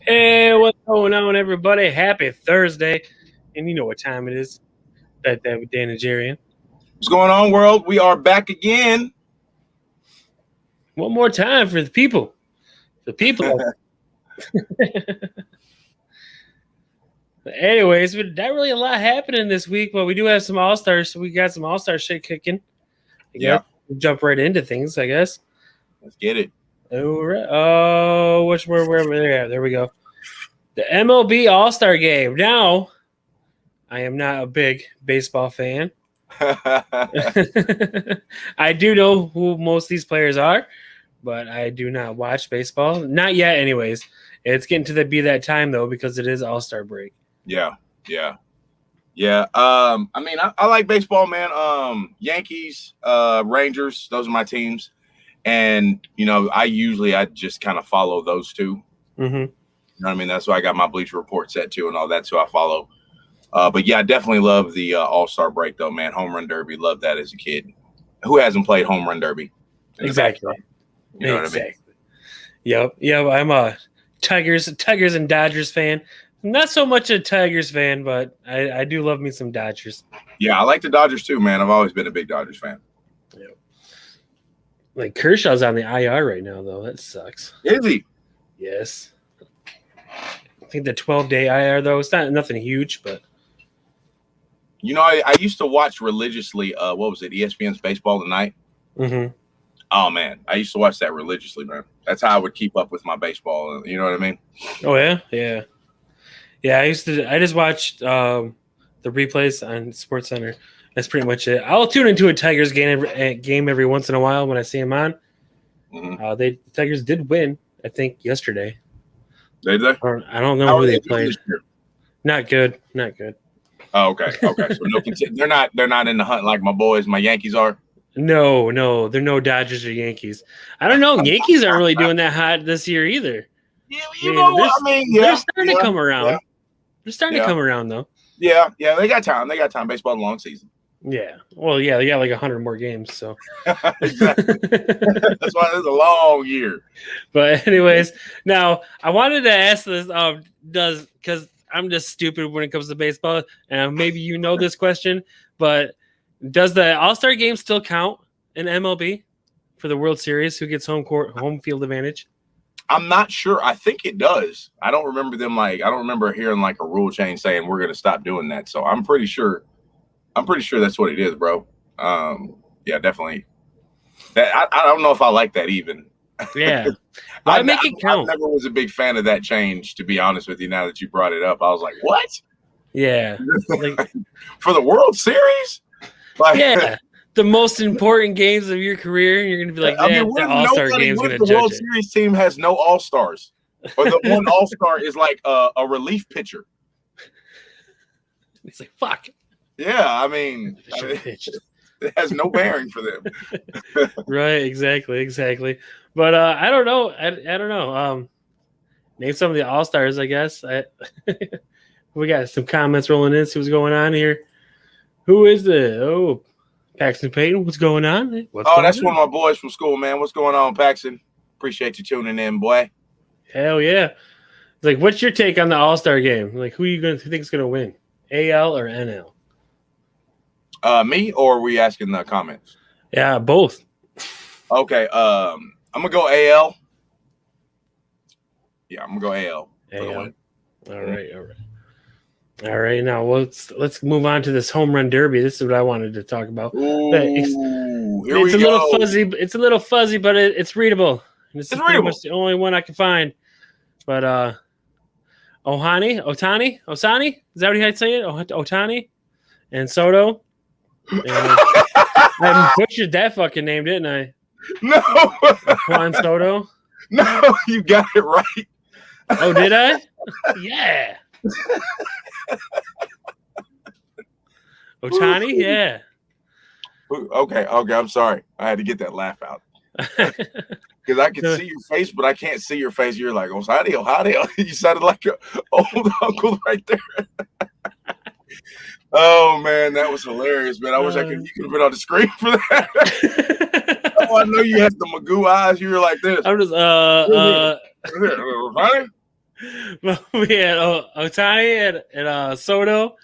Hey, what's going on, everybody? Happy Thursday. And you know what time it is. Bet that with Dan and Jerrion. What's going on, world? We are back again. One more time for the people. The people. Anyways, not really a lot happening this week, but we do have some All-Stars, so we got some All-Star shit kicking. Yeah. We'll jump right into things, I guess. Let's get it. All right. Oh, there we go. The MLB All Star Game. Now, I am not a big baseball fan. I do know who most of these players are, but I do not watch baseball. Not yet, anyways. It's getting to be that time though, because it is All Star break. Yeah. I mean, I like baseball, man. Yankees, Rangers, those are my teams. And, I just kind of follow those two. Mm-hmm. You know what I mean? That's why I got my Bleacher Report set to and all that, so I follow. But, yeah, I definitely love the All-Star break, though, man. Home Run Derby, loved that as a kid. Who hasn't played Home Run Derby? Exactly. You know what I mean? Yep. I'm a Tigers and Dodgers fan. Not so much a Tigers fan, but I do love me some Dodgers. Yeah, I like the Dodgers, too, man. I've always been a big Dodgers fan. Yep. Like Kershaw's on the IR right now, though. That sucks. Is he? Yes. I think the 12-day IR, though, it's not nothing huge, but. I used to watch religiously, what was it, ESPN's Baseball Tonight? Mm-hmm. Oh, man. I used to watch that religiously, man. That's how I would keep up with my baseball. You know what I mean? Oh, yeah? Yeah. Yeah, I just watched the replays on SportsCenter. That's pretty much it. I'll tune into a Tigers game every once in a while when I see them on. Mm-hmm. The Tigers did win, I think, yesterday. Did they? I don't know who they played. Not good. Oh, okay. So no, they're not in the hunt like my boys, my Yankees are. No, they're no Dodgers or Yankees. I don't know. Yankees aren't really doing that hot this year either. Yeah, they're starting to come around. Yeah. They're starting to come around, though. Yeah, they got time. Baseball in a long season. Yeah. Well, yeah, they got like 100 more games, so. Exactly. That's why it's a long year. But anyways, now I wanted to ask this, because I'm just stupid when it comes to baseball, and maybe you know this question, but does the All-Star Game still count in MLB for the World Series? Who gets home field advantage? I'm not sure. I think it does. I don't remember hearing like a rule change saying we're going to stop doing that. So I'm pretty sure that's what it is, bro. Yeah, definitely. That I don't know if I like that even. Yeah. I make it count. I never was a big fan of that change, to be honest with you. Now that you brought it up, I was like, what? Yeah. For the World Series? Yeah. The most important games of your career, you're going to be like, the All-Star Game's going to judge it. The World Series team has no All-Stars. Or the one All-Star is like a relief pitcher. It's like, fuck. Yeah, I mean, it has no bearing for them. Right, exactly. But I don't know. I don't know. Name some of the All-Stars, I guess. We got some comments rolling in. See what's going on here. Who is it? Oh, Paxton Payton. What's going on? That's one of my boys from school, man. What's going on, Paxton? Appreciate you tuning in, boy. Hell yeah. It's like, what's your take on the All-Star Game? Like, who think's going to win? AL or NL? Me, or are we asking the comments? Yeah, both. Okay, I'm gonna go AL. Yeah, I'm gonna go AL. For the win. All right. Now let's move on to this home run derby. This is what I wanted to talk about. It's a little fuzzy, but it's readable. This is pretty much the only one I can find. But Otani, is that what I'd say it? Otani and Soto. I butchered that fucking name, didn't I? No. Juan Soto. No, you got it right. Oh, did I? Yeah. Otani, yeah. Okay. I'm sorry. I had to get that laugh out. Because I can see your face, but I can't see your face. You're like, Ohio. You sounded like an old uncle right there. Oh, man, that was hilarious, man. I wish you could have been on the screen for that. Oh, I know you had the Magoo eyes. You were like this. I'm just, Right? Well, we had Otani and Soto,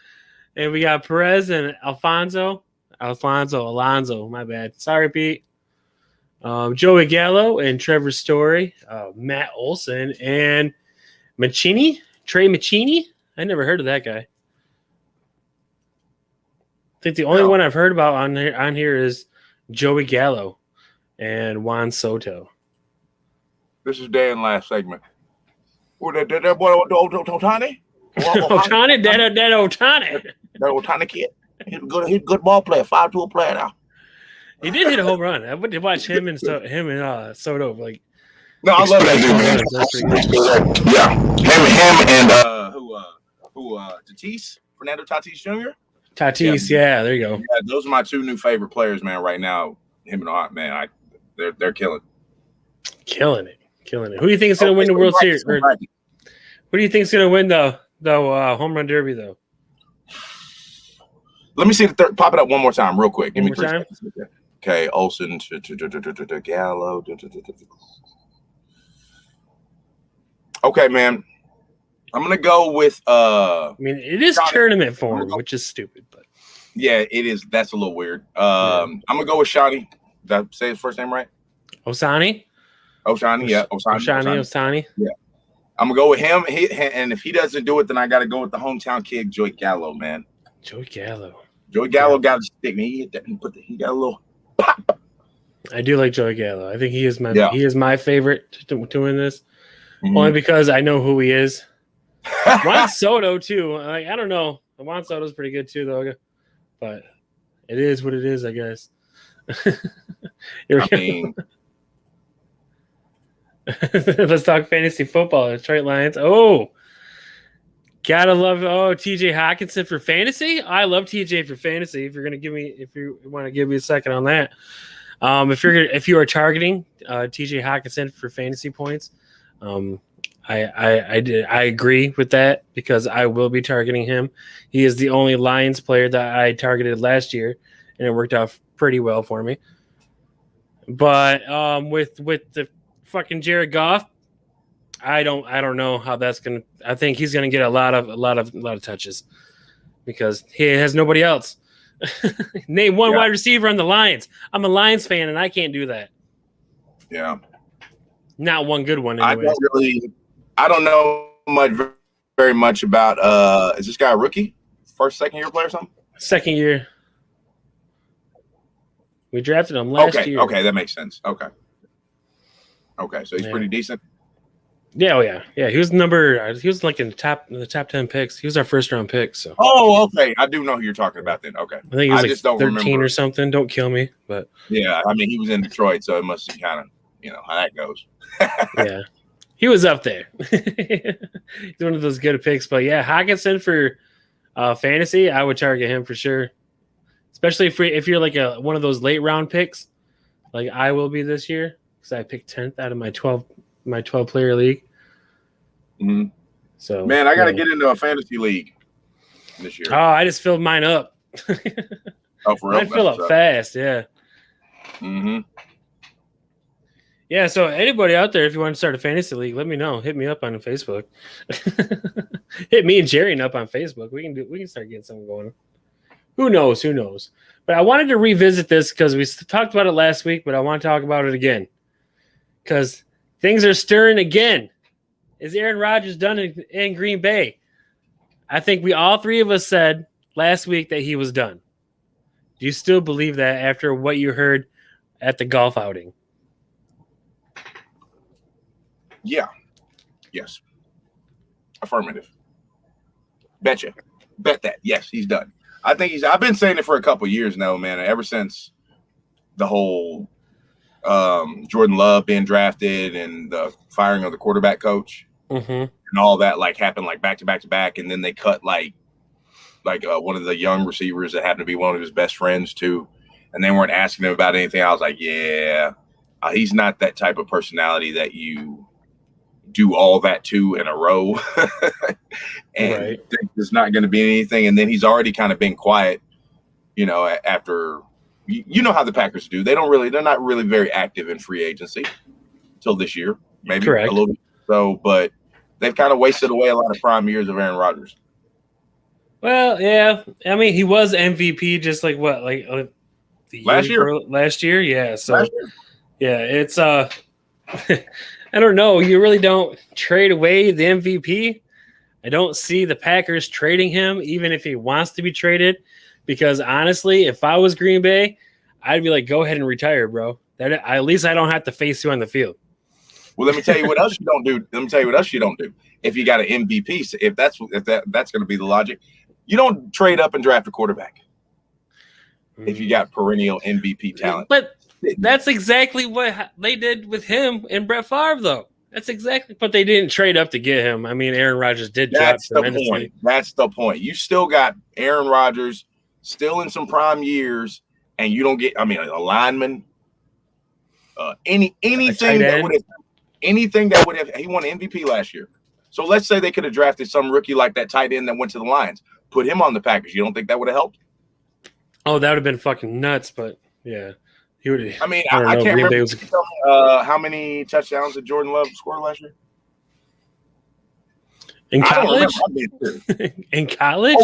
and we got Perez and Alonso. My bad. Sorry, Pete. Joey Gallo and Trevor Story, Matt Olson and Trey Mancini. I never heard of that guy. I think the only one I've heard about on here is Joey Gallo and Juan Soto. This is Dan last segment. That boy Otani? Otani? That Otani. That Otani kid. He's a good ball player, 5-tool player now. He did hit a home run. I went to watch him and Soto. Like, no, I love that dude, man. Yeah, him and Tatis, Fernando Tatis Jr. Tatis, yeah, there you go. Yeah, those are my two new favorite players, man. Right now, him and Hot, man, they're killing it. Who do you think is going to win the World Series? Who do you think is going to win the home run derby though? Let me see the third. Pop it up one more time, real quick. Give me 3 seconds. Okay, Olsen, Gallo. Okay, man. I'm gonna go with. I mean, it is tournament form, which is stupid, but yeah, it is. That's a little weird. I'm gonna go with Shani. Did I say his first name right? Ohtani. Yeah, Ohtani. Yeah, I'm gonna go with him. And if he doesn't do it, then I got to go with the hometown kid, Joey Gallo, man. Joey Gallo got to stick me. He hit that. He got a little pop. I do like Joey Gallo. I think he is my favorite to win this, only because I know who he is. Juan Soto too. Like, I don't know. Juan Soto's pretty good too, though. But it is what it is, I guess. Let's talk fantasy football. Detroit Lions. Oh, gotta love. TJ Hawkinson for fantasy. I love TJ for fantasy. If you want to give me a second on that. If you are targeting TJ Hawkinson for fantasy points, I agree with that because I will be targeting him. He is the only Lions player that I targeted last year, and it worked out pretty well for me. But with the fucking Jared Goff, I don't know how that's gonna. I think he's gonna get a lot of touches because he has nobody else. Name one wide receiver on the Lions. I'm a Lions fan and I can't do that. Yeah, not one good one. Anyways. I don't know very much about. Is this guy a rookie? Second year player or something? Second year. We drafted him last year. Okay, that makes sense. Okay, so he's pretty decent. Yeah, He was like in the top 10 picks. He was our first round pick. So. Oh, okay. I do know who you're talking about then. Okay. I think he was just don't 13 remember. Or something. Don't kill me, but yeah, I mean he was in Detroit, so it must be kind of how that goes. Yeah, he was up there. He's one of those good picks, but yeah, Hawkinson for fantasy, I would target him for sure. Especially if you're like one of those late round picks, like I will be this year because I picked 10th out of my 12 player league. Mm-hmm. So man, I got to get into a fantasy league this year. Oh, I just filled mine up. Oh, for real? Mine fill up fast, yeah. Mm-hmm. Yeah, so anybody out there, if you want to start a fantasy league, let me know. Hit me up on Facebook. Hit me and Jerrion up on Facebook. We can start getting something going. Who knows? But I wanted to revisit this because we talked about it last week, but I want to talk about it again. Because things are stirring again. Is Aaron Rodgers done in Green Bay? I think all three of us said last week that he was done. Do you still believe that after what you heard at the golf outing? Yeah. Yes. Affirmative. Betcha. Bet that. Yes, he's done. I think I've been saying it for a couple of years now, man. Ever since the whole Jordan Love being drafted and the firing of the quarterback coach and all that happened back to back, and then they cut one of the young receivers that happened to be one of his best friends too, and they weren't asking him about anything. I was like, yeah, he's not that type of personality that you do all that to in a row, and there's not going to be anything. And then he's already kind of been quiet, after. You know how the Packers do. They're not really very active in free agency until this year, maybe a little bit. So, but they've kind of wasted away a lot of prime years of Aaron Rodgers. Well, yeah. I mean, he was MVP just like what, like the Last year? Last year, yeah. So Last year. yeah, it's I don't know. You really don't trade away the MVP. I don't see the Packers trading him, even if he wants to be traded. Because honestly, if I was Green Bay, I'd be like, go ahead and retire, bro. At least I don't have to face you on the field. Well, let me tell you what else you don't do. Let me tell you what else you don't do. If you got an MVP, so if that's going to be the logic, you don't trade up and draft a quarterback. If you got perennial MVP talent, but that's exactly what they did with him and Brett Favre, though. That's exactly, but they didn't trade up to get him. I mean, Aaron Rodgers did drop tremendously. That's the point. You still got Aaron Rodgers still in some prime years, and you don't get. I mean, a lineman, anything that would have. He won MVP last year. So let's say they could have drafted some rookie like that tight end that went to the Lions, put him on the Packers. You don't think that would have helped? Oh, that would have been fucking nuts. But yeah. He would. I mean, I can't remember how many touchdowns did Jordan Love score last year? In college? In college?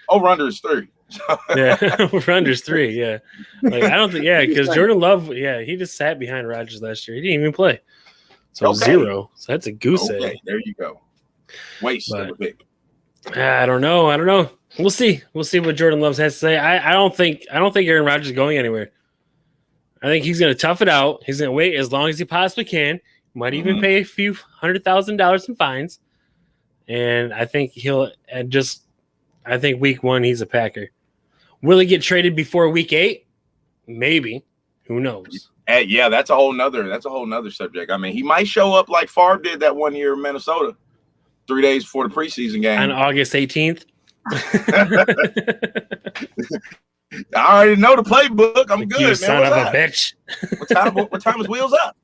Over-under is 3. Yeah, over-under is 3, yeah. Like, I don't think, yeah, because Jordan Love, yeah, he just sat behind Rodgers last year. He didn't even play. So 0. So that's a goose egg. There you go. Waste of a pick. I don't know. We'll see. We'll see what Jordan Love has to say. I don't think Aaron Rodgers is going anywhere. I think he's going to tough it out. He's going to wait as long as he possibly can. Might even pay a few $100,000 in fines. And I think I think week 1, he's a Packer. Will he get traded before week 8? Maybe. Who knows? Yeah, that's a whole nother subject. I mean, he might show up like Favre did that one year in Minnesota, 3 days before the preseason game. On August 18th. I already know the playbook. I'm good, man. Son of a bitch. What time is Wheels Up?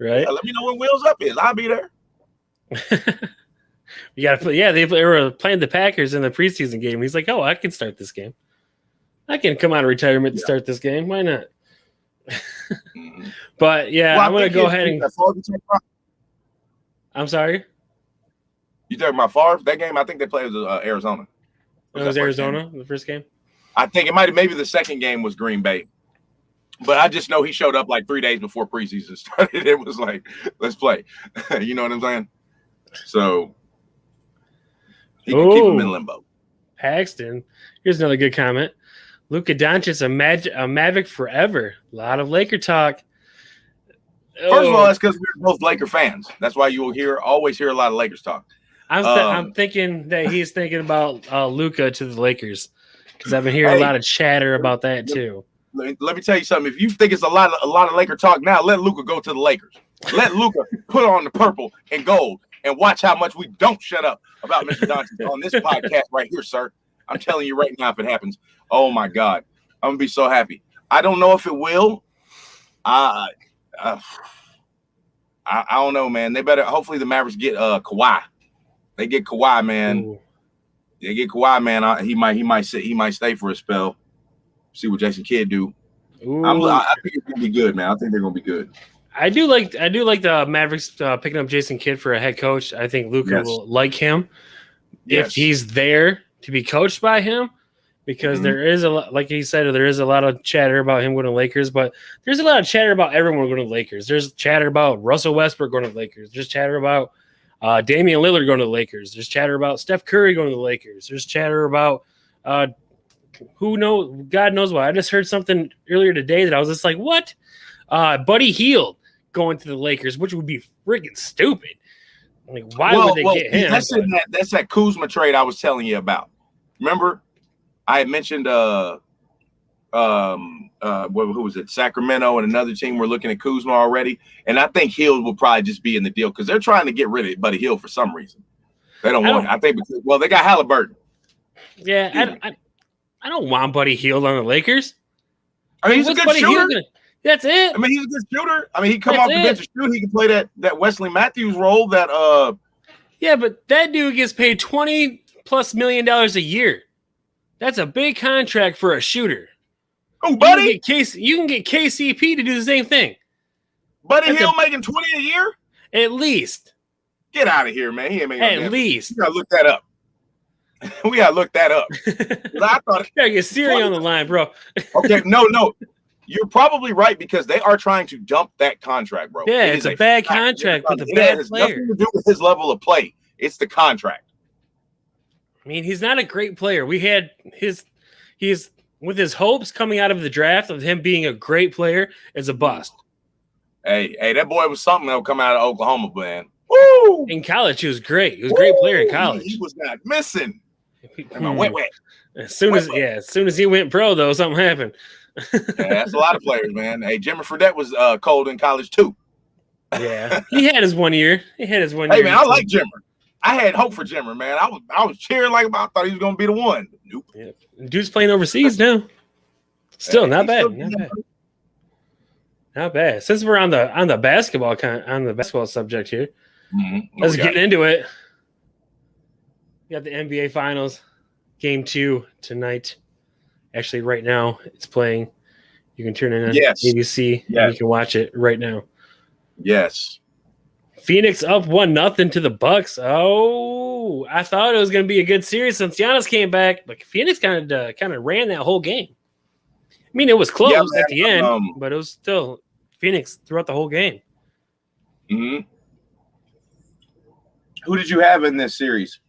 Right. Yeah, let me know when Wheels Up is. I'll be there. You got to play. Yeah, they were playing the Packers in the preseason game. He's like, "Oh, I can start this game. I can come out of retirement to start this game. Why not?" But yeah, I'm gonna go ahead and. I'm sorry. You talking about Favre? That game, I think they played Arizona. It was Arizona, the first game? I think it might have, maybe the second game was Green Bay. But I just know he showed up like 3 days before preseason started. It was like, let's play. You know what I'm saying? So he can keep him in limbo. Paxton. Here's another good comment. Luka Doncic, a Maverick forever. A lot of Laker talk. First of all, that's because we're both Laker fans. That's why you will always hear a lot of Lakers talk. I'm thinking that he's thinking about Luka to the Lakers because I've been hearing a lot of chatter about that too. Let me tell you something. If you think it's a lot of Laker talk now, let Luka go to the Lakers. Let Luka put on the purple and gold and watch how much we don't shut up about Mr. Doncic on this podcast right here, sir. I'm telling you right now, if it happens, oh my God, I'm gonna be so happy. I don't know if it will. I don't know, man. They better. Hopefully, the Mavericks get Kawhi. They get Kawhi, man. Ooh. They get Kawhi, man. He might stay for a spell. See what Jason Kidd do. I think it's gonna be good, man. I think they're gonna be good. I do like the Mavericks picking up Jason Kidd for a head coach. I think Luka will like him if he's there to be coached by him. Because there is a lot, like he said, there is a lot of chatter about him going to Lakers, but there's a lot of chatter about everyone going to Lakers. There's chatter about Russell Westbrook going to the Lakers. There's chatter about Damian Lillard going to the Lakers. There's chatter about Steph Curry going to the Lakers. There's chatter about who knows, God knows why. I just heard something earlier today that I was just like, what? Buddy Hield going to the Lakers, which would be freaking stupid. Like, why would they get him? That's that Kuzma trade I was telling you about. Remember? I had mentioned who was it? Sacramento and another team were looking at Kuzma already. And I think Hield will probably just be in the deal because they're trying to get rid of Buddy Hield for some reason. They don't want it. I think because, well, they got Halliburton. Yeah, I don't want Buddy Hield on the Lakers. I mean, he's a good shooter. That's it. I mean, he's a good shooter. I mean, he come off the bench and shoot. He can play that Wesley Matthews role that Yeah, but that dude gets paid $20+ million a year. That's a big contract for a shooter. Oh, buddy. You can get KCP to do the same thing. Buddy Hield making $20 a year? At least. Get out of here, man. He ain't making At least. We gotta look that up. We gotta look that up. I thought gotta get Siri on the line, bro. Okay, no. You're probably right because they are trying to dump that contract, bro. Yeah, it's a bad contract with a bad player. It has nothing to do with his level of play. It's the contract. I mean, he's not a great player. We had he's with his hopes coming out of the draft of him being a great player is a bust. Hey, that boy was something that'll come out of Oklahoma, man. Woo! In college, he was great. He was a great player in college. He was not missing. Wet. As soon as he went pro, though, something happened. Yeah, that's a lot of players, man. Hey, Jimmy Fredette was cold in college too. Yeah, he had his 1 year. Hey, man, I like Jimmer. I had hope for Jimmer, man. I was cheering like I thought he was going to be the one. Nope. Yeah. Dude's playing overseas now. Still not bad. Not bad. Since we're on the basketball subject here, let's get into it. We got the NBA Finals, Game 2 tonight. Actually, right now it's playing. You can turn it on ABC and you can watch it right now. Yes. Phoenix up 1-0 to the Bucks. Oh, I thought it was going to be a good series since Giannis came back, but Phoenix kind of ran that whole game. I mean, it was close at the end, but it was still Phoenix throughout the whole game. Mm-hmm. Who did you have in this series?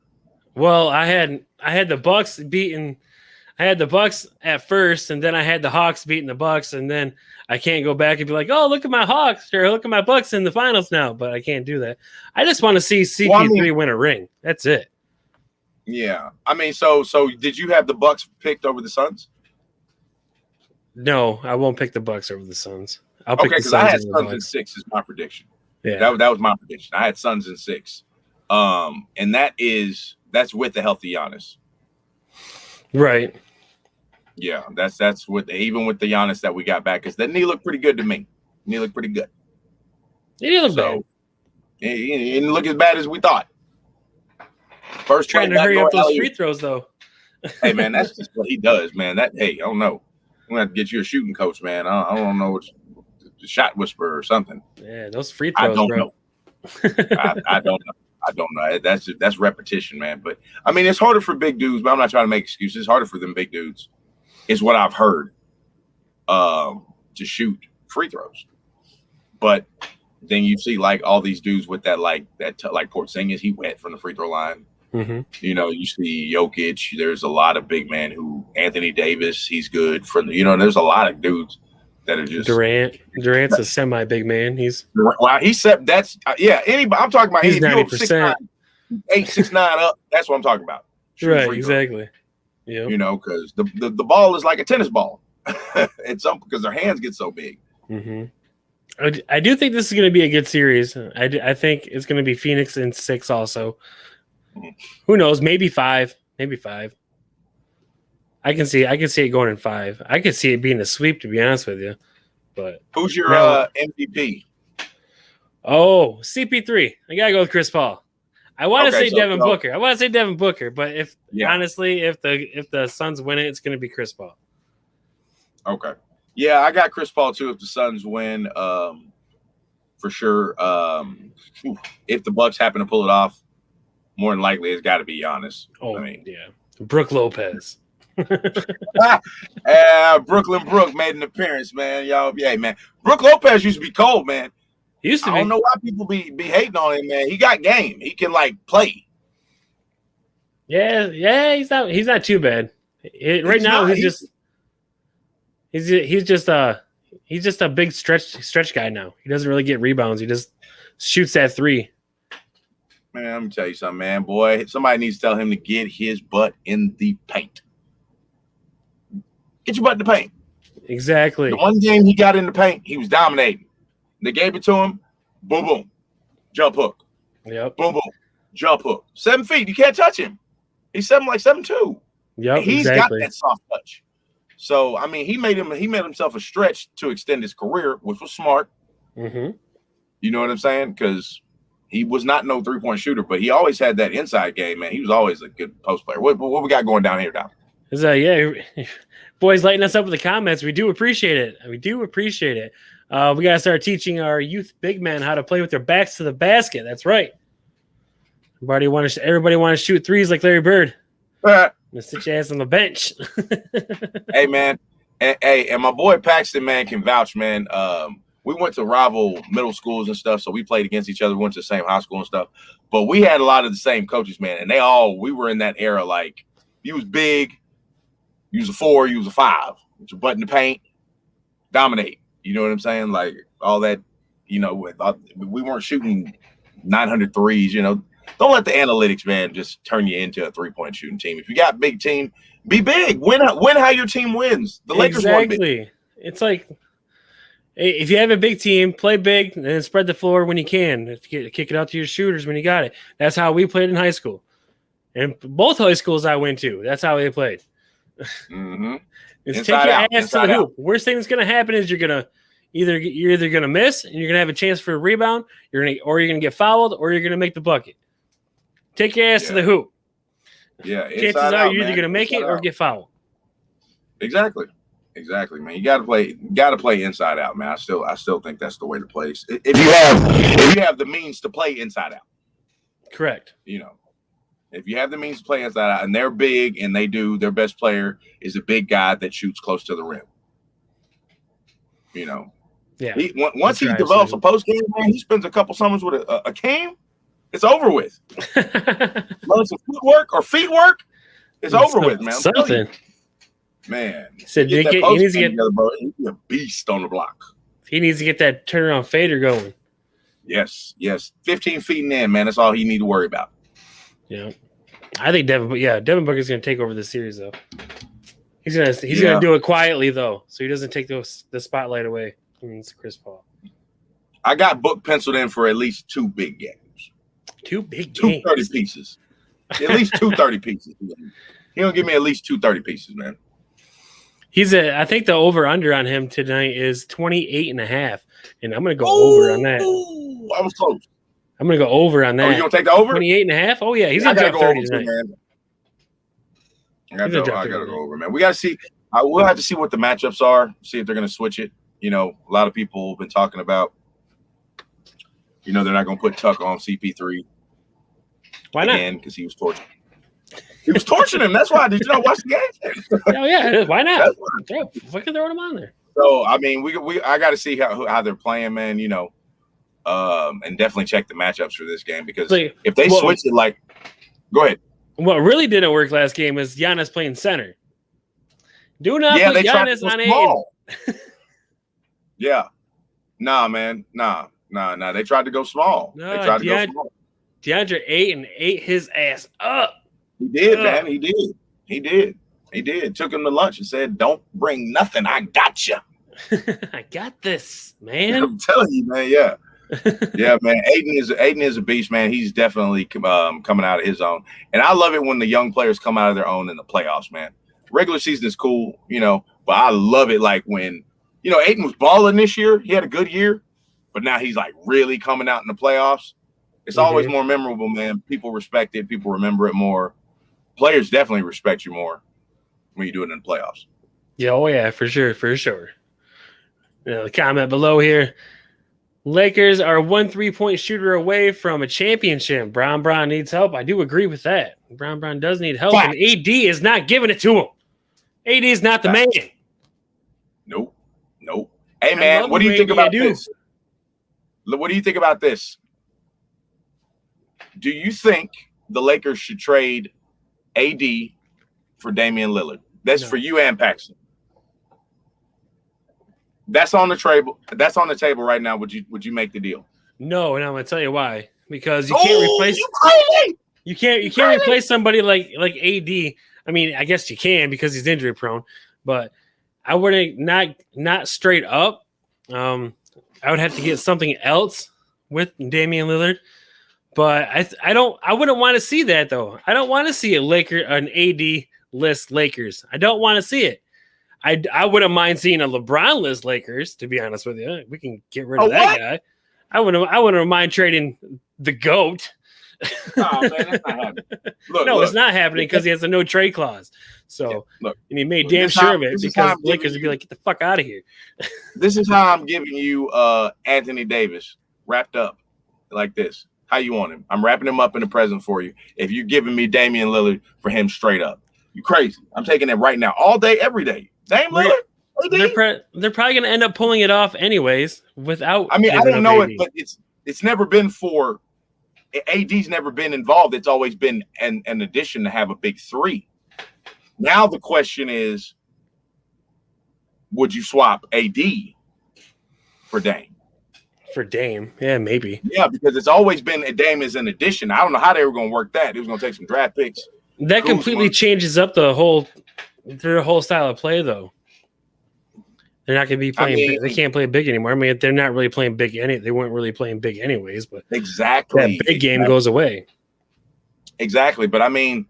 Well, I had the Bucks beating. I had the Bucks at first, and then I had the Hawks beating the Bucks, and then I can't go back and be like, "Oh, look at my Hawks or look at my Bucks in the finals now." But I can't do that. I just want to see CP3 win a ring. That's it. Yeah, I mean, so did you have the Bucks picked over the Suns? No, I won't pick the Bucks over the Suns. I'll pick because I had Suns in 6 is my prediction. Yeah, that was my prediction. I had Suns in 6, and that's with the healthy Giannis. Right. Yeah, that's even with the Giannis that we got back, because that knee looked pretty good to me. He looked pretty good. He didn't look bad. He didn't look as bad as we thought. First trying to hurry up those free throws, though. Hey, man, that's just what he does, man. I don't know. I'm gonna have to get you a shooting coach, man. I don't know what's the shot whisperer or something. Yeah, those free throws. I don't bro. know. I don't know. I don't know. That's repetition, man. But I mean, it's harder for big dudes. But I'm not trying to make excuses. It's harder for them big dudes. Is what I've heard. To shoot free throws, but then you see like all these dudes with that like Porzingis, he went from the free throw line. Mm-hmm. You know, you see Jokic. There's a lot of big men who Anthony Davis. He's good for there's a lot of dudes that are just Durant's a semi big man. He's that's anybody. I'm talking about he's 90%, 6'9" up. That's what I'm talking about. Right, exactly. Yeah, because the ball is like a tennis ball. It's because their hands get so big. Mm-hmm. I do think this is going to be a good series. I think it's going to be Phoenix in 6 also. Who knows? Maybe 5. I can see it going in 5. I could see it being a sweep, to be honest with you. But who's your MVP? Oh, CP3. I gotta go with Chris Paul. I want to say Devin Booker. But honestly, if the Suns win it, it's going to be Chris Paul. Okay. Yeah, I got Chris Paul too. If the Suns win, for sure. If the Bucks happen to pull it off, more than likely it's got to be Giannis. Oh, I mean, yeah, Brook Lopez. Brooklyn Brook made an appearance, man. Y'all, yeah, man. Brook Lopez used to be cold, man. He used to be. I don't know why people be hating on him, man. He got game. He can play. Yeah. He's not too bad. He's just a big stretch guy now. He doesn't really get rebounds. He just shoots that 3. Man, let me tell you something, man. Boy, somebody needs to tell him to get his butt in the paint. Get your butt in the paint. Exactly. The one game he got in the paint, he was dominating. They gave it to him. Boom, boom. Jump hook. Yep. Boom, boom. Jump hook. 7 feet. You can't touch him. He's 7'2". Yep. He's got that soft touch. So, I mean, he made himself a stretch to extend his career, which was smart. Mm-hmm. You know what I'm saying? Because he was not no 3-point shooter, but he always had that inside game, man. He was always a good post player. What we got going down here, Dom? Boys lighting us up with the comments. We do appreciate it. We got to start teaching our youth big men how to play with their backs to the basket. That's right. Everybody want to shoot threes like Larry Bird. Sit your ass on the bench. Hey, man. And my boy Paxton, man, can vouch, man. We went to rival middle schools and stuff, so we played against each other. We went to the same high school and stuff. But we had a lot of the same coaches, man. And we were in that era, like, you was big, you was a 4, you was a 5. With your butt in the paint, dominate. You know what I'm saying? Like, all that, we weren't shooting 900 threes, Don't let the analytics, man, just turn you into a three-point shooting team. If you got a big team, be big. Win how your team wins. The Lakers won big. Exactly. It's like, if you have a big team, play big and then spread the floor when you can. Kick it out to your shooters when you got it. That's how we played in high school. And both high schools I went to, that's how they played. Mm-hmm. Take your ass to the hoop. Worst thing that's going to happen is you're either going to miss and you're going to have a chance for a rebound, or you're going to get fouled, or you're going to make the bucket. Take your ass to the hoop. Yeah, chances are you're either going to make it or get fouled. Exactly, man. You got to play inside out, man. I still think that's the way to play. If you have the means to play inside out, correct. If you have the means to play inside out, and they're big, and their best player is a big guy that shoots close to the rim. Yeah. Once he develops a post game, man, he spends a couple summers with a game. It's over with. Learn some feet work. It's over with, man. Something. Man. So he needs to get he's a beast on the block. He needs to get that turnaround fader going. Yes. 15 feet and in, man. That's all he need to worry about. Yeah. I think Devin Booker's going to take over the series, though. He's gonna do it quietly, though, so he doesn't take the spotlight away from Chris Paul. I got Book penciled in for at least 2 big games. 2 big games. 30 pieces. At least 2 30 pieces. He'll give me at least 2 30 pieces, man. I think the over-under on him tonight is 28.5, and I'm going to go over on that. I was close. I'm going to go over on that. Oh, you going to take the over? 28.5? Oh, yeah. He's going to drop 30 tonight. Man. I got to go over, man. We got to see. We'll have to see what the matchups are, see if they're going to switch it. A lot of people have been talking about, they're not going to put Tuck on CP3. Why not? Again, because he was torturing. He was torturing him. That's why. Did you not watch the game? Oh, yeah. Why not? Fucking throw him on there. So, I mean, I got to see how they're playing, man, and definitely check the matchups for this game, because if they switch it, go ahead. What really didn't work last game is Giannis playing center. Do not put Giannis on Aiden. Yeah. Nah, man. Nah. They tried to go small. No, they tried to go small. DeAndre ate his ass up. He did, man. He did. Took him to lunch and said, "Don't bring nothing. I got you. I got this, man." I'm telling you, man. Yeah. Yeah, man. Aiden is a beast, man. He's definitely coming out of his own. And I love it when the young players come out of their own in the playoffs, man. Regular season is cool, but I love it like when, Aiden was balling this year. He had a good year, but now he's like really coming out in the playoffs. It's always more memorable, man. People respect it. People remember it more. Players definitely respect you more when you do it in the playoffs. Yeah, oh yeah, for sure. The comment below here. Lakers are 1 3-point shooter away from a championship. Brown needs help. I do agree with that. Brown does need help, and AD is not giving it to him. AD is not the man. Nope. Hey, man, what do you think about this? What do you think about this? Do you think the Lakers should trade AD for Damian Lillard? That's for you and Paxton. That's on the table right now. Would you make the deal? No, and I'm gonna tell you why. Because you can't replace. You can't replace somebody like AD. I mean, I guess you can because he's injury prone, but I wouldn't not straight up. I would have to get something else with Damian Lillard. But I wouldn't want to see that though. I don't want to see an AD list Lakers. I don't want to see it. I wouldn't mind seeing a LeBron list Lakers, to be honest with you. We can get rid of that guy. I wouldn't mind trading the GOAT. Oh, man, that's not happening. It's not happening because he has a no trade clause. So, and he made damn sure of it because Lakers would be like, get the fuck out of here. This is how I'm giving you Anthony Davis wrapped up like this. How you want him? I'm wrapping him up in a present for you. If you're giving me Damian Lillard for him straight up, you crazy. I'm taking it right now, all day, every day. Dame Lillard. They're probably going to end up pulling it off anyways without. I mean, I don't know it, but it's never been for AD's never been involved. It's always been an addition to have a big three. Now the question is, would you swap AD for Dame? For Dame, yeah, maybe. Yeah, because it's always been a Dame as an addition. I don't know how they were going to work that. It was going to take some draft picks. That completely changes up their whole style of play, though. They're not going to be playing. They can't play big anymore. I mean, they're not really playing big. They weren't really playing big anyways. But exactly, that big game goes away. Exactly, but I mean,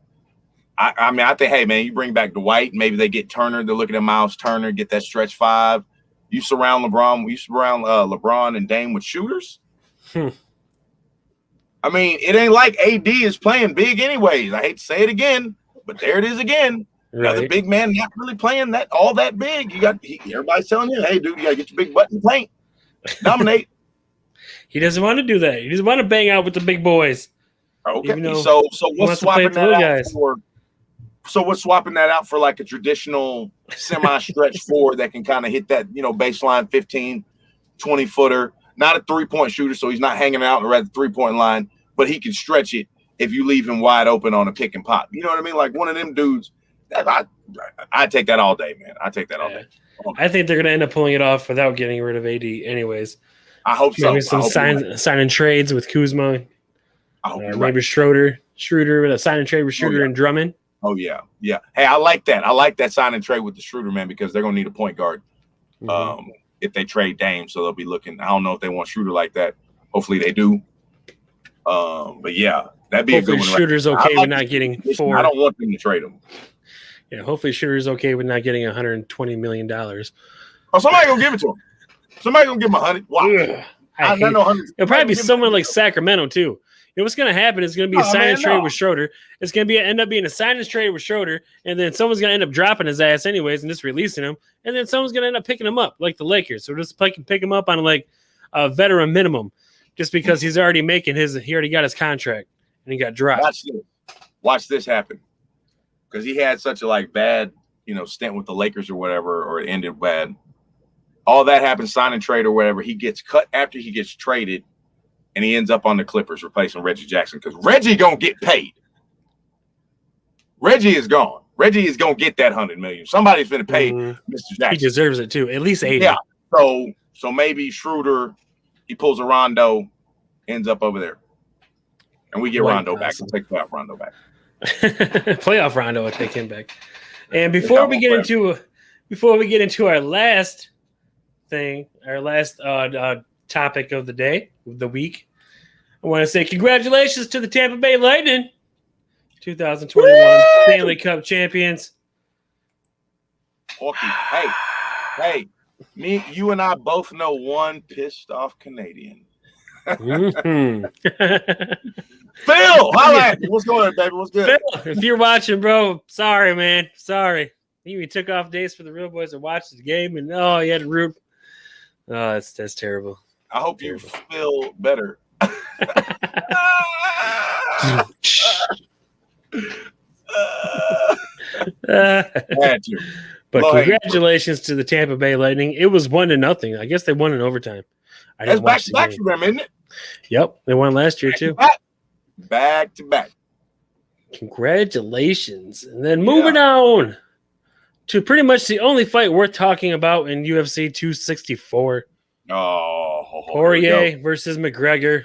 I think, hey man, you bring back Dwight. Maybe they get Turner. They're looking at Miles Turner. Get that stretch five. You surround LeBron. You surround LeBron and Dame with shooters. I mean, it ain't like AD is playing big anyways. I hate to say it again, but there it is again. Right. The big man not really playing all that big. Everybody's telling you, hey, dude, you got to get your big butt in the paint. Dominate. He doesn't want to do that. He doesn't want to bang out with the big boys. Okay. So what's swapping that out for? So what's swapping that out for like a traditional semi-stretch forward that can kind of hit that, baseline 15, 20-footer, not a three-point shooter, so he's not hanging out around the three-point line, but he can stretch it if you leave him wide open on a pick and pop. You know what I mean? Like one of them dudes. I take that all day, man. I take that all day. I think they're going to end up pulling it off without getting rid of AD anyways. I hope so. Maybe some sign and trades with Kuzma. I hope maybe right. Schroeder with a sign and trade with Schroeder and Drummond. Oh, yeah. Yeah. Hey, I like that. I like that sign and trade with the Schroeder, man, because they're going to need a point guard if they trade Dame. So they'll be looking. I don't know if they want Schroeder like that. Hopefully they do. But, yeah, that'd be hopefully a good one. Schroeder's okay with not getting 4. I don't want them to trade him. Yeah, hopefully Schroeder's okay with not getting $120 million. Oh, somebody going to give it to him. Somebody going to give him 100. Wow. It'll probably be somewhere like Sacramento, too. You know what's going to happen is going to be a sign and trade with Schroeder. It's going to end up being a sign and trade with Schroeder, and then someone's going to end up dropping his ass anyways and just releasing him, and then someone's going to end up picking him up, like the Lakers. So just pick him up on like a veteran minimum, just because he already got his contract and he got dropped. Watch this happen, because he had such a bad stint with the Lakers or whatever, or it ended bad. All that happens, sign and trade or whatever. He gets cut after he gets traded. And he ends up on the Clippers replacing Reggie Jackson because Reggie gonna get paid. Reggie is gone. Reggie is gonna get that $100 million. Somebody's gonna pay Mr. Jackson. He deserves it too. At least 80. Yeah. So maybe Schroeder, he pulls a Rondo, ends up over there, and we get Rondo back. We'll take playoff Rondo back. Playoff Rondo will take him back. And before we get into our last thing, our last topic of the week, I want to say congratulations to the Tampa Bay Lightning, 2021 Stanley Cup champions. Hey, you and I both know one pissed off Canadian. Mm-hmm. Phil, holla at me. What's going on, baby? What's good? Phil, if you're watching, bro, sorry, man. Sorry. He took off days for the real boys to watch the game, and you had to root. Oh, that's terrible. I hope you feel better. But congratulations to the Tampa Bay Lightning. It was 1-0. I guess they won in overtime. That's back to back for them, isn't it? Yep, they won last year too. Back to back. Congratulations. And then moving on to pretty much the only fight worth talking about in UFC 264. Poirier versus McGregor.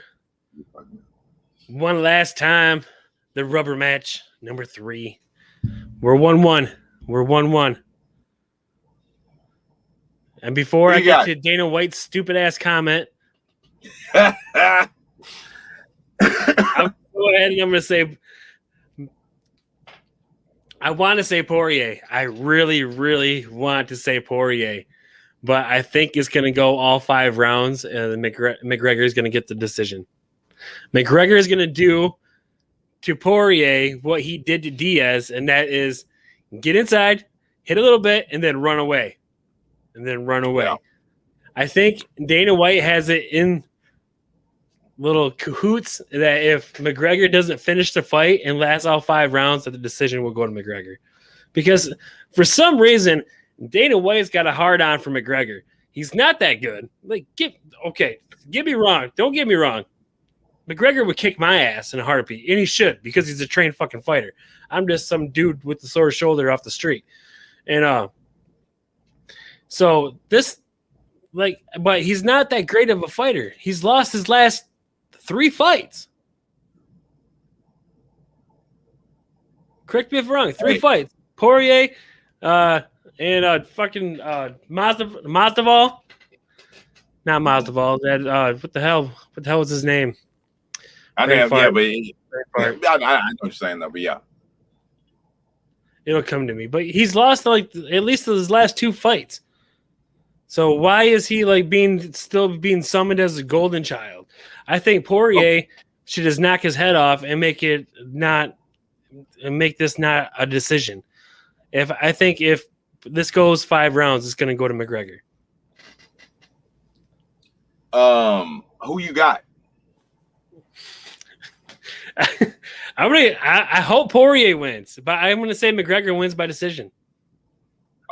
One last time. The rubber match, number 3. We're 1-1. We're 1-1. And before I get to Dana White's stupid ass comment, I'm going to say, I want to say Poirier. I really, really want to say Poirier. But I think it's going to go all 5 rounds, and McGregor is going to get the decision. McGregor is going to do to Poirier what he did to Diaz, and that is get inside, hit a little bit, and then run away. Yeah. I think Dana White has it in little cahoots that if McGregor doesn't finish the fight and lasts all 5 rounds, that the decision will go to McGregor. Because for some reason, Dana White's got a hard on for McGregor. He's not that good. Like, get me wrong. Don't get me wrong. McGregor would kick my ass in a heartbeat, and he should because he's a trained fucking fighter. I'm just some dude with the sore shoulder off the street. And so this, like, but he's not that great of a fighter. He's lost his last 3 fights. Correct me if I'm wrong. 3 fights. Poirier, and fucking Masvidal. Not Masvidal. That what the hell was his name? I know, yeah, but I know what you're saying though, but yeah. It'll come to me. But he's lost like at least his last 2 fights. So why is he like still being summoned as a golden child? I think Poirier should just knock his head off and make this not a decision. I think if this goes 5 rounds, it's going to go to McGregor. Who you got? I hope Poirier wins, but I'm going to say McGregor wins by decision.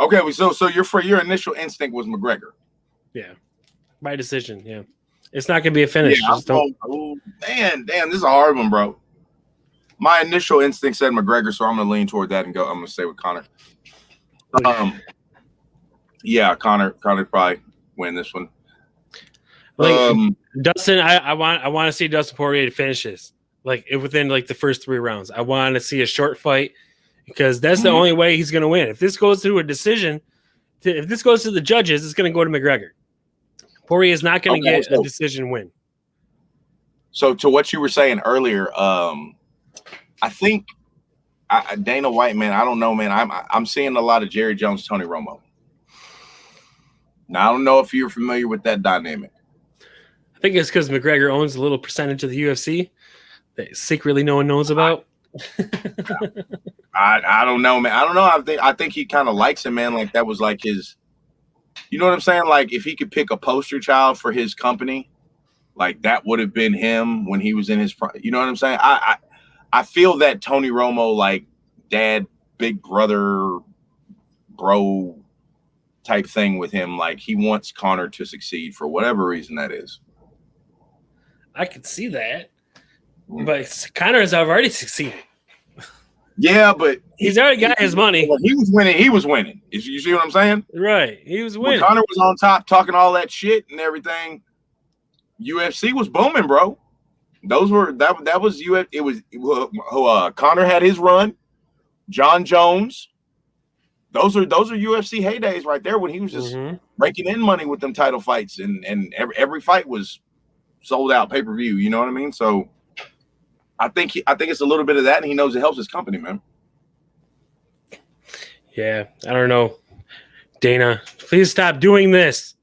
Okay, so your initial instinct was McGregor. Yeah, by decision. Yeah, it's not going to be a finish. Yeah, damn, this is a hard one, bro. My initial instinct said McGregor, so I'm going to lean toward that and go. I'm going to stay with Conor. Yeah, Conor probably win this one. Like Dustin, I want to see Dustin Poirier to finish this. Like within like the first 3 rounds, I want to see a short fight because that's the only way he's going to win. If this goes to a decision, if this goes to the judges, it's going to go to McGregor. Poirier is not going to get a decision win. So to what you were saying earlier, I think Dana White, man, I don't know, man. I'm seeing a lot of Jerry Jones, Tony Romo. Now I don't know if you're familiar with that dynamic. I think it's because McGregor owns a little percentage of the UFC that secretly no one knows about. I don't know, man. I don't know. I think he kind of likes him, man. Like that was like his. You know what I'm saying? Like if he could pick a poster child for his company, like that would have been him when he was in his. You know what I'm saying? I feel that Tony Romo, like dad, big brother, bro type thing with him. Like he wants Conor to succeed for whatever reason that is. I could see that. But Conor has already succeeded. Yeah, but he's already got his money. When he was winning. You see what I'm saying? Right. He was winning. When Conor was on top talking all that shit and everything, UFC was booming, bro. Those were that was UFC. It was Conor had his run. John Jones. Those are UFC heydays right there when he was just raking in money with them title fights and every fight was sold out pay-per-view. You know what I mean? So I think it's a little bit of that, and he knows it helps his company, man. Yeah, I don't know. Dana, please stop doing this.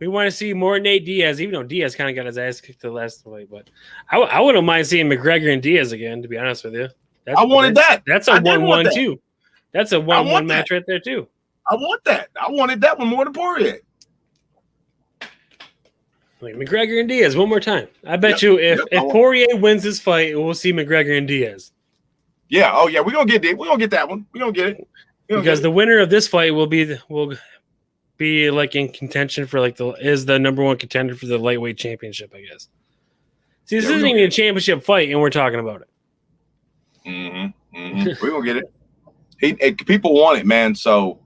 We want to see more Nate Diaz, even though Diaz kind of got his ass kicked the last fight. But I wouldn't mind seeing McGregor and Diaz again, to be honest with you. I wanted that. That's a 1-1 too. That's a 1-1 match right there too. I want that. I wanted that one more than Poirier. Like McGregor and Diaz one more time. I bet you if Poirier wins this fight, we'll see McGregor and Diaz. Yeah. Oh yeah. We're gonna get that one. We're gonna get it. Because the winner of this fight will be like in contention for like the number 1 contender for the lightweight championship, I guess. See, this isn't even a championship fight, and we're talking about it. We're gonna get it. People want it, man. So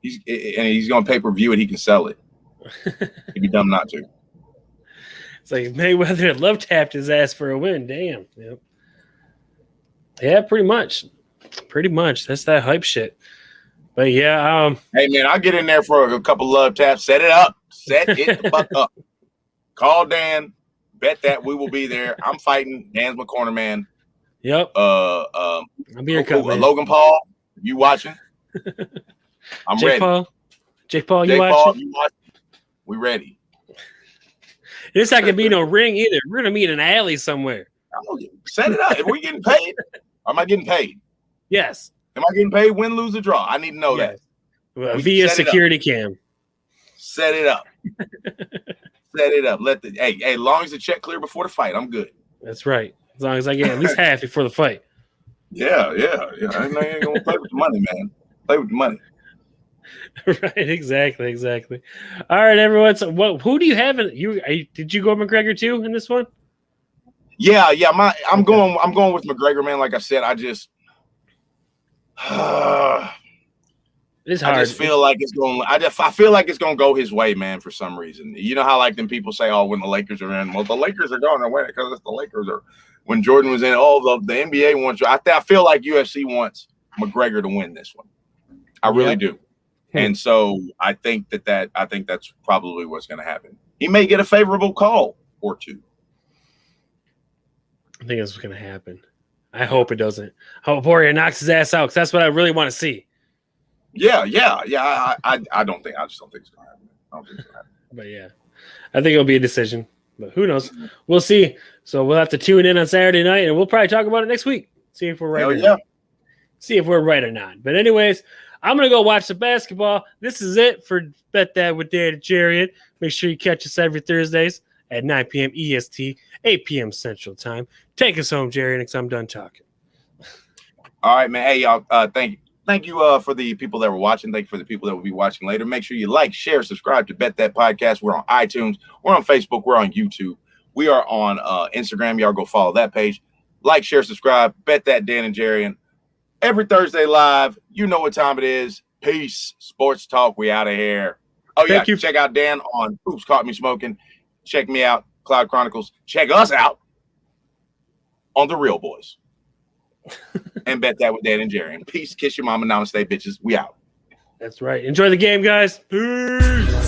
he's gonna pay-per-view it. He can sell it. He'd be dumb not to. It's like Mayweather love tapped his ass for a win. Damn. Yep. Yeah, pretty much. That's that hype shit. But yeah. Hey man, I'll get in there for a couple love taps. Set it up. Set it the fuck up. Call Dan. Bet that we will be there. I'm fighting. Dan's my corner man. Yep. I'll be your coach, man. Logan Paul, you watching? I'm Jake ready. Jake Paul, you watching? We ready. This not gonna be no ring either. We're gonna meet in an alley somewhere. Set it up. Are we getting paid? Am I getting paid? Yes. Am I getting paid? Win, lose, or draw? I need to know that. Via security cam. Set it up. Set it up. Hey, as long as the check clear before the fight, I'm good. That's right. As long as I get at least half before the fight. Yeah. I know you ain't gonna play with the money, man. Play with the money. Right, exactly. All right, everyone. So, who do you have? Did you go McGregor too in this one? Yeah. I'm going with McGregor, man. Like I said, I just. It's hard. I just feel like it's going. I feel like it's going to go his way, man. For some reason, you know how like them people say, "Oh, when the Lakers are in, well, the Lakers are going to win because it's the Lakers." Or when Jordan was in, the NBA wants you. I feel like UFC wants McGregor to win this one. I really do, and so I think that's probably what's going to happen. He may get a favorable call or two. I think that's what's going to happen. I hope it doesn't. I hope Poirier knocks his ass out because that's what I really want to see. Yeah. I just don't think it's going to happen. But yeah, I think it'll be a decision. But who knows? We'll see. So we'll have to tune in on Saturday night, and we'll probably talk about it next week. See if we're right or not. See if we're right or not. But anyways, I'm going to go watch the basketball. This is it for Bet That with Dan and Jerrion. Make sure you catch us every Thursdays at 9 p.m. EST, 8 p.m. Central Time. Take us home, Jerrion, because I'm done talking. All right, man. Hey, y'all. Thank you for the people that were watching. Thank you for the people that will be watching later. Make sure you like, share, subscribe to Bet That Podcast. We're on iTunes. We're on Facebook. We're on YouTube. We are on Instagram. Y'all go follow that page. Like, share, subscribe. Bet That Dan and Jerrion. Every Thursday live. You know what time it is. Peace. Sports Talk. We out of here. Oh, yeah. Check out Dan on Oops Caught Me Smoking. Check me out. Cloud Chronicles. Check us out on The Real Boys. And Bet That with Dan and Jerrion. Peace. Kiss your mama. Namaste, bitches. We out. That's right. Enjoy the game, guys. Peace.